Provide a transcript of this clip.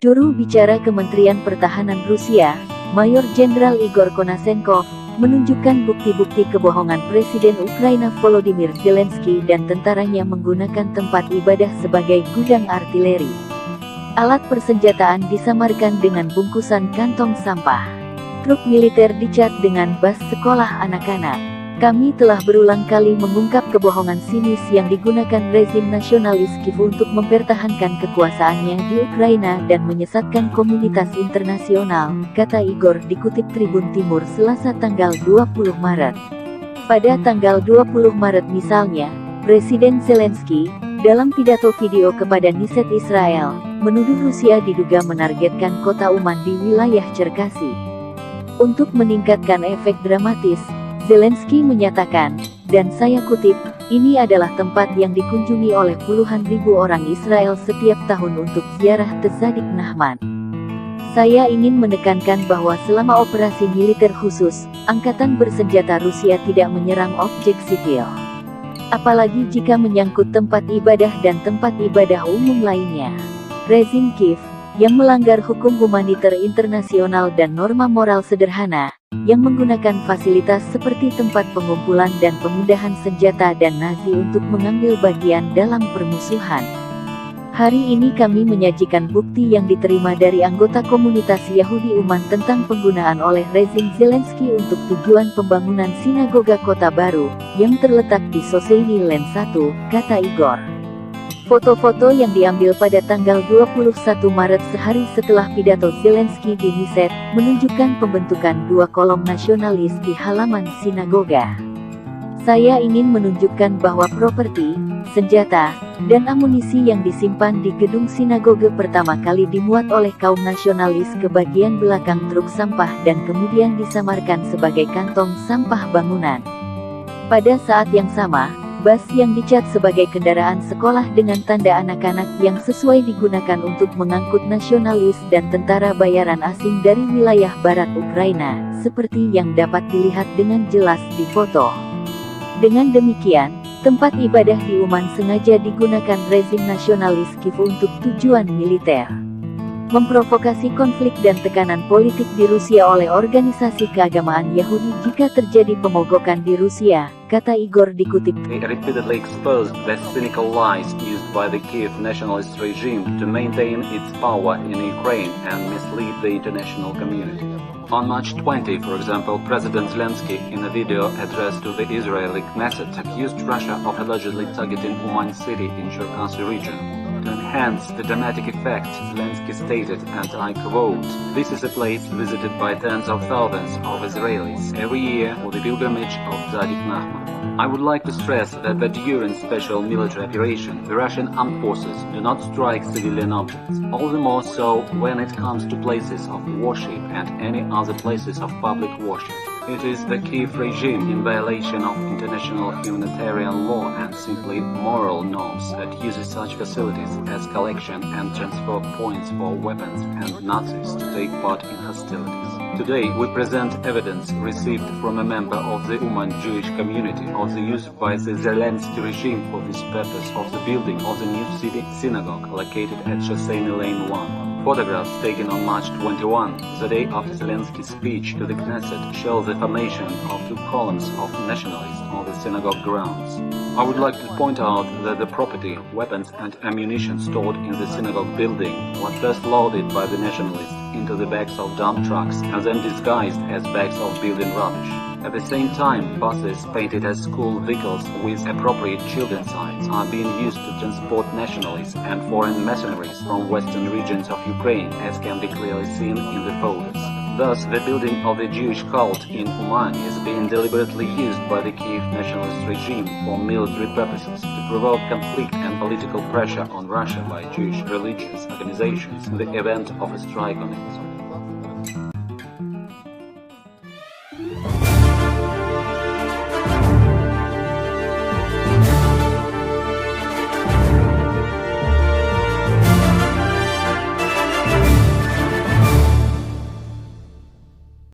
Juru bicara Kementerian Pertahanan Rusia, Mayor Jenderal Igor Konashenkov, menunjukkan bukti-bukti kebohongan Presiden Ukraina Volodymyr Zelensky dan tentaranya menggunakan tempat ibadah sebagai gudang artileri. Alat persenjataan disamarkan dengan bungkusan kantong sampah. Truk militer dicat dengan bas sekolah anak-anak. Kami telah berulang kali mengungkap kebohongan sinis yang digunakan rezim nasionalis Kiev untuk mempertahankan kekuasaannya di Ukraina dan menyesatkan komunitas internasional, kata Igor dikutip Tribun Timur Selasa tanggal 20 Maret. Pada tanggal 20 Maret misalnya, Presiden Zelensky, dalam pidato video kepada Knesset Israel, menuduh Rusia diduga menargetkan kota Uman di wilayah Cherkasy. Untuk meningkatkan efek dramatis, Zelensky menyatakan, dan saya kutip, ini adalah tempat yang dikunjungi oleh puluhan ribu orang Israel setiap tahun untuk ziarah Tzadik Nahman. Saya ingin menekankan bahwa selama operasi militer khusus, angkatan bersenjata Rusia tidak menyerang objek sipil. Apalagi jika menyangkut tempat ibadah dan tempat ibadah umum lainnya. Rezim Kiev, yang melanggar hukum humaniter internasional dan norma moral sederhana, yang menggunakan fasilitas seperti tempat pengumpulan dan pemindahan senjata dan Nazi untuk mengambil bagian dalam permusuhan. Hari ini kami menyajikan bukti yang diterima dari anggota komunitas Yahudi Uman tentang penggunaan oleh rezim Zelensky untuk tujuan pembangunan sinagoga kota baru, yang terletak di Soseini Land 1, kata Igor. Foto-foto yang diambil pada tanggal 21 Maret sehari setelah pidato Zelensky di Knesset, menunjukkan pembentukan dua kolom nasionalis di halaman sinagoga. Saya ingin menunjukkan bahwa properti, senjata, dan amunisi yang disimpan di gedung sinagoga pertama kali dimuat oleh kaum nasionalis ke bagian belakang truk sampah dan kemudian disamarkan sebagai kantong sampah bangunan. Pada saat yang sama, bas yang dicat sebagai kendaraan sekolah dengan tanda anak-anak yang sesuai digunakan untuk mengangkut nasionalis dan tentara bayaran asing dari wilayah barat Ukraina, seperti yang dapat dilihat dengan jelas di foto. Dengan demikian, tempat ibadah di Uman sengaja digunakan rezim nasionalis Kiev untuk tujuan militer. Memprovokasi konflik dan tekanan politik di Rusia oleh organisasi keagamaan Yahudi jika terjadi pemogokan di Rusia, kata Igor dikutip. They repeatedly exposed the cynical lies used by the Kiev nationalist regime to maintain its power in Ukraine and mislead the international community. On March 20, for example, President Zelensky, in a video addressed to the Israeli Knesset, accused Russia of allegedly targeting Uman city in Cherkasy region. To enhance the dramatic effect, Zelensky stated, and I quote, "This is a place visited by tens of thousands of Israelis every year for the pilgrimage of Tzadik Nahman. I would like to stress that during special military operation, the Russian armed forces do not strike civilian objects, all the more so when it comes to places of worship and any other places of public worship. It is the Kiev regime in violation of international humanitarian law and simply moral norms that uses such facilities as collection and transfer points for weapons and Nazis to take part in hostilities. Today we present evidence received from a member of the Uman Jewish community of the use by the Zelensky regime for this purpose of the building of the new city synagogue located at Shoseini Lane 1. Photographs taken on March 21, the day after Zelensky's speech to the Knesset, show the formation of two columns of nationalists on the synagogue grounds. I would like to point out that the property, weapons and ammunition stored in the synagogue building were first loaded by the nationalists into the backs of dump trucks and then disguised as bags of building rubbish. At the same time, buses painted as school vehicles with appropriate children's signs are being used to transport nationalists and foreign mercenaries from western regions of Ukraine, as can be clearly seen in the photos. Thus, the building of the Jewish cult in Uman is being deliberately used by the Kiev nationalist regime for military purposes to provoke conflict and political pressure on Russia by Jewish religious organizations in the event of a strike on it.